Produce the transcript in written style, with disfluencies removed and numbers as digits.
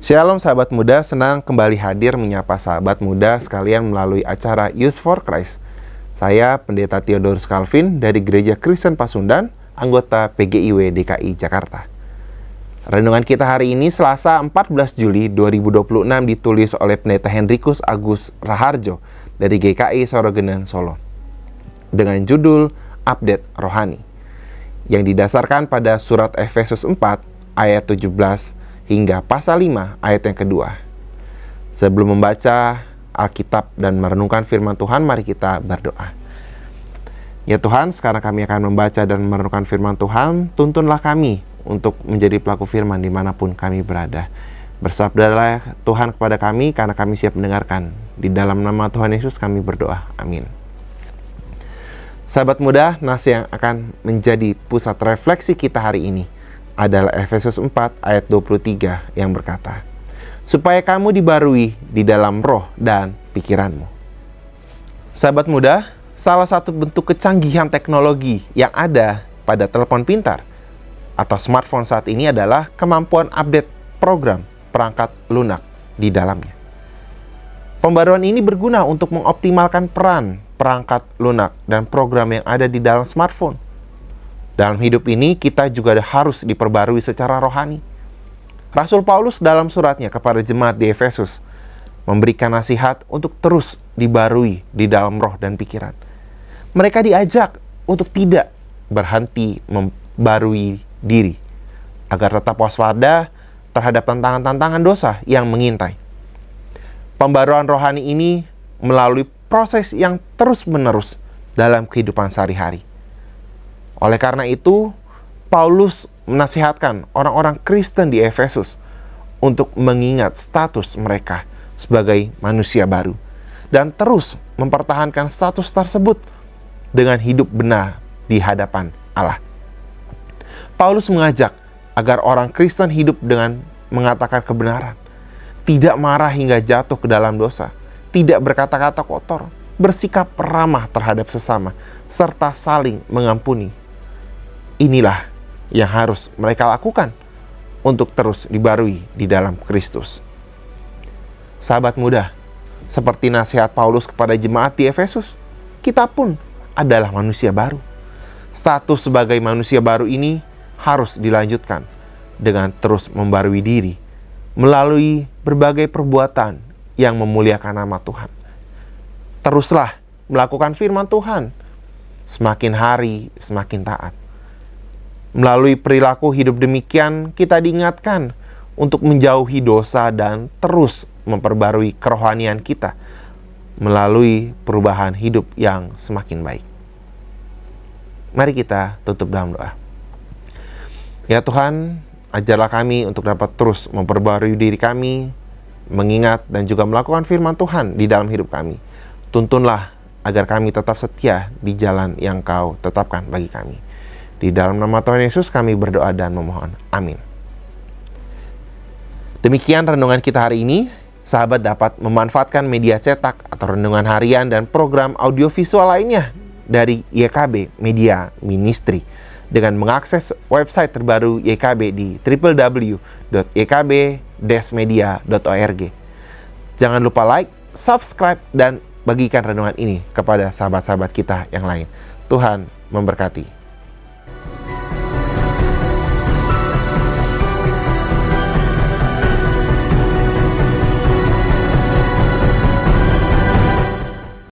Shalom sahabat muda, senang kembali hadir menyapa sahabat muda sekalian melalui acara Youth for Christ. Saya Pendeta Theodorus Calvin dari Gereja Kristen Pasundan, anggota PGIW DKI Jakarta. Renungan kita hari ini Selasa 14 Juli 2026 ditulis oleh Pendeta Henrikus Agus Raharjo dari GKI Sorogenan Solo dengan judul Update Rohani yang didasarkan pada surat Efesus 4 ayat 17 hingga pasal 5 ayat yang kedua. Sebelum membaca Alkitab dan merenungkan firman Tuhan, mari kita berdoa. Ya Tuhan, sekarang kami akan membaca dan merenungkan firman Tuhan. Tuntunlah kami untuk menjadi pelaku firman dimanapun kami berada. Bersabdalah Tuhan kepada kami, karena kami siap mendengarkan. Di dalam nama Tuhan Yesus kami berdoa. Amin. Sahabat muda, nas yang akan menjadi pusat refleksi kita hari ini adalah Efesus 4 ayat 23 yang berkata, supaya kamu dibarui di dalam roh dan pikiranmu. Sahabat muda, salah satu bentuk kecanggihan teknologi yang ada pada telepon pintar atau smartphone saat ini adalah kemampuan update program perangkat lunak di dalamnya. Pembaruan ini berguna untuk mengoptimalkan peran perangkat lunak dan program yang ada di dalam smartphone. Dalam hidup ini, kita juga harus diperbarui secara rohani. Rasul Paulus dalam suratnya kepada jemaat di Efesus memberikan nasihat untuk terus dibarui di dalam roh dan pikiran. Mereka diajak untuk tidak berhenti membarui diri, agar tetap waspada terhadap tantangan-tantangan dosa yang mengintai. Pembaruan rohani ini melalui proses yang terus-menerus dalam kehidupan sehari-hari. Oleh karena itu, Paulus menasihatkan orang-orang Kristen di Efesus untuk mengingat status mereka sebagai manusia baru dan terus mempertahankan status tersebut dengan hidup benar di hadapan Allah. Paulus mengajak agar orang Kristen hidup dengan mengatakan kebenaran, tidak marah hingga jatuh ke dalam dosa, tidak berkata-kata kotor, bersikap ramah terhadap sesama, serta saling mengampuni. Inilah yang harus mereka lakukan untuk terus dibarui di dalam Kristus. Sahabat muda, seperti nasihat Paulus kepada jemaat di Efesus, kita pun adalah manusia baru. Status sebagai manusia baru ini harus dilanjutkan dengan terus membarui diri melalui berbagai perbuatan yang memuliakan nama Tuhan. Teruslah melakukan firman Tuhan, semakin hari semakin taat. Melalui perilaku hidup demikian, kita diingatkan untuk menjauhi dosa dan terus memperbarui kerohanian kita melalui perubahan hidup yang semakin baik. Mari kita tutup dalam doa. Ya Tuhan, ajarlah kami untuk dapat terus memperbarui diri kami, mengingat dan juga melakukan firman Tuhan di dalam hidup kami. Tuntunlah agar kami tetap setia di jalan yang Kau tetapkan bagi kami. Di dalam nama Tuhan Yesus kami berdoa dan memohon. Amin. Demikian renungan kita hari ini. Sahabat dapat memanfaatkan media cetak atau renungan harian dan program audiovisual lainnya dari YKB Media Ministry dengan mengakses website terbaru YKB di www.ykb-media.org. Jangan lupa like, subscribe, dan bagikan renungan ini kepada sahabat-sahabat kita yang lain. Tuhan memberkati.